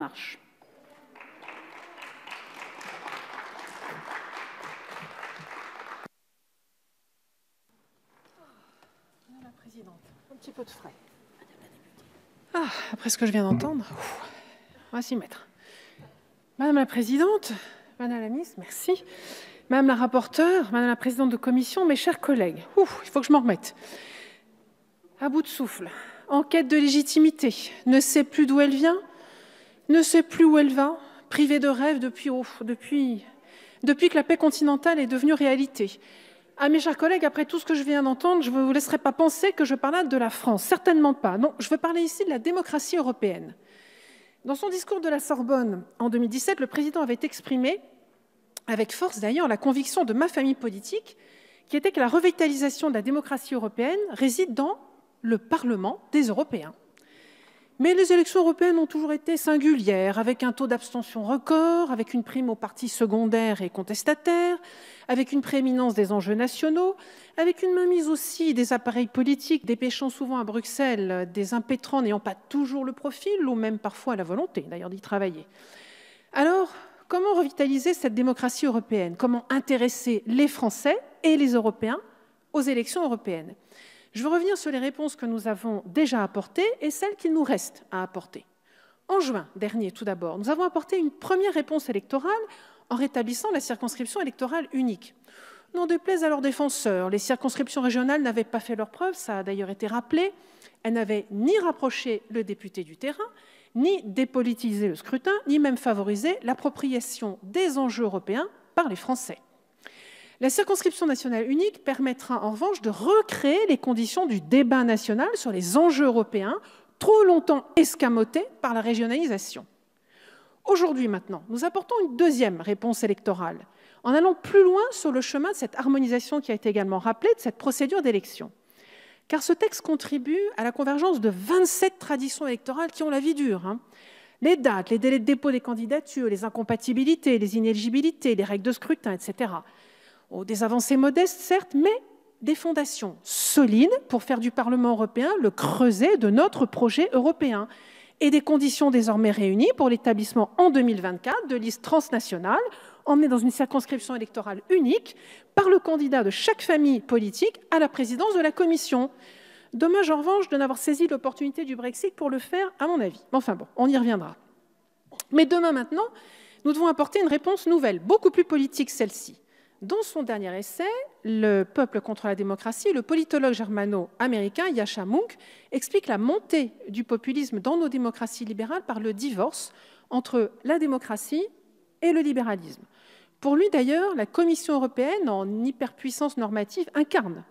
marche. Madame la Présidente, un petit peu de frais. Après ce que je viens d'entendre, on va s'y mettre. Madame la Présidente, Madame la Ministre, merci. Madame la rapporteure, Madame la Présidente de commission, mes chers collègues, il faut que je m'en remette. À bout de souffle, en quête de légitimité, ne sait plus d'où elle vient, ne sait plus où elle va, privée de rêve depuis que la paix continentale est devenue réalité. Ah, mes chers collègues, après tout ce que je viens d'entendre, je ne vous laisserai pas penser que je parle de la France. Certainement pas. Non, je veux parler ici de la démocratie européenne. Dans son discours de la Sorbonne en 2017, le président avait exprimé, avec force d'ailleurs, la conviction de ma famille politique, qui était que la revitalisation de la démocratie européenne réside dans le Parlement des Européens. Mais les élections européennes ont toujours été singulières, avec un taux d'abstention record, avec une prime aux partis secondaires et contestataires, avec une prééminence des enjeux nationaux, avec une mainmise aussi des appareils politiques, dépêchant souvent à Bruxelles des impétrants n'ayant pas toujours le profil, ou même parfois la volonté d'ailleurs d'y travailler. Alors, comment revitaliser cette démocratie européenne? Comment intéresser les Français et les Européens aux élections européennes? Je veux revenir sur les réponses que nous avons déjà apportées et celles qu'il nous reste à apporter. En juin dernier, tout d'abord, nous avons apporté une première réponse électorale en rétablissant la circonscription électorale unique. N'en déplaise à leurs défenseurs, les circonscriptions régionales n'avaient pas fait leur preuve, ça a d'ailleurs été rappelé. Elles n'avaient ni rapproché le député du terrain, ni dépolitisé le scrutin, ni même favorisé l'appropriation des enjeux européens par les Français. La circonscription nationale unique permettra en revanche de recréer les conditions du débat national sur les enjeux européens, trop longtemps escamotés par la régionalisation. Aujourd'hui maintenant, nous apportons une deuxième réponse électorale, en allant plus loin sur le chemin de cette harmonisation qui a été également rappelée, de cette procédure d'élection. Car ce texte contribue à la convergence de 27 traditions électorales qui ont la vie dure. Les dates, les délais de dépôt des candidatures, les incompatibilités, les inéligibilités, les règles de scrutin, etc. Des avancées modestes, certes, mais des fondations solides pour faire du Parlement européen le creuset de notre projet européen et des conditions désormais réunies pour l'établissement en 2024 de listes transnationales emmenées dans une circonscription électorale unique par le candidat de chaque famille politique à la présidence de la Commission. Dommage en revanche de n'avoir saisi l'opportunité du Brexit pour le faire, à mon avis. Enfin bon, on y reviendra. Mais demain maintenant, nous devons apporter une réponse nouvelle, beaucoup plus politique celle-ci. Dans son dernier essai, Le peuple contre la démocratie, le politologue germano-américain Yascha Mounk explique la montée du populisme dans nos démocraties libérales par le divorce entre la démocratie et le libéralisme. Pour lui d'ailleurs, la Commission européenne, en hyperpuissance normative, incarne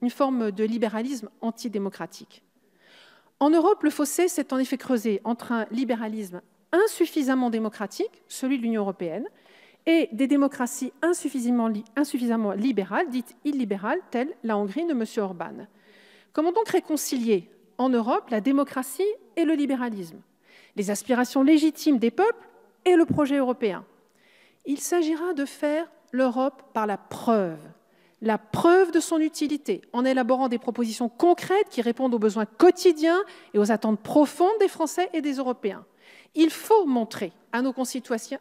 une forme de libéralisme antidémocratique. En Europe, le fossé s'est en effet creusé entre un libéralisme insuffisamment démocratique, celui de l'Union européenne, et des démocraties insuffisamment libérales, dites illibérales, telles la Hongrie de M. Orbán. Comment donc réconcilier en Europe la démocratie et le libéralisme, les aspirations légitimes des peuples et le projet européen? Il s'agira de faire l'Europe par la preuve de son utilité, en élaborant des propositions concrètes qui répondent aux besoins quotidiens et aux attentes profondes des Français et des Européens. Il faut montrer à nos concitoyens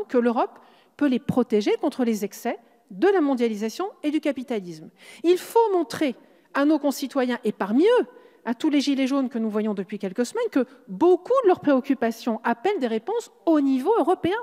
que l'Europe peut les protéger contre les excès de la mondialisation et du capitalisme. Il faut montrer à nos concitoyens, et parmi eux, à tous les gilets jaunes que nous voyons depuis quelques semaines, que beaucoup de leurs préoccupations appellent des réponses au niveau européen.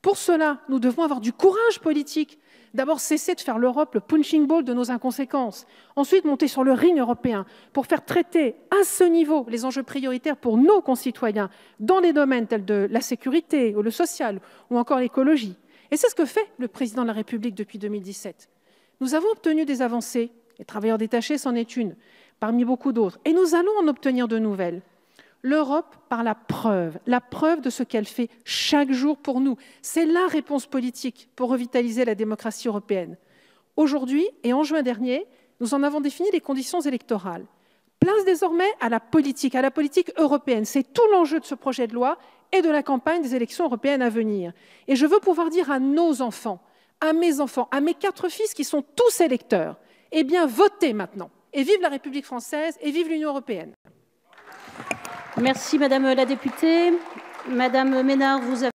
Pour cela, nous devons avoir du courage politique. D'abord, cesser de faire l'Europe le punching ball de nos inconséquences. Ensuite, monter sur le ring européen pour faire traiter à ce niveau les enjeux prioritaires pour nos concitoyens dans les domaines tels que la sécurité, ou le social, ou encore l'écologie. Et c'est ce que fait le président de la République depuis 2017. Nous avons obtenu des avancées. Les travailleurs détachés, c'en est une, parmi beaucoup d'autres. Et nous allons en obtenir de nouvelles. L'Europe par la preuve de ce qu'elle fait chaque jour pour nous. C'est la réponse politique pour revitaliser la démocratie européenne. Aujourd'hui et en juin dernier, nous en avons défini les conditions électorales. Place désormais à la politique européenne. C'est tout l'enjeu de ce projet de loi et de la campagne des élections européennes à venir. Et je veux pouvoir dire à nos enfants, à mes 4 fils qui sont tous électeurs, eh bien, votez maintenant. Et vive la République française et vive l'Union européenne. Merci Madame la députée. Madame Ménard, vous avez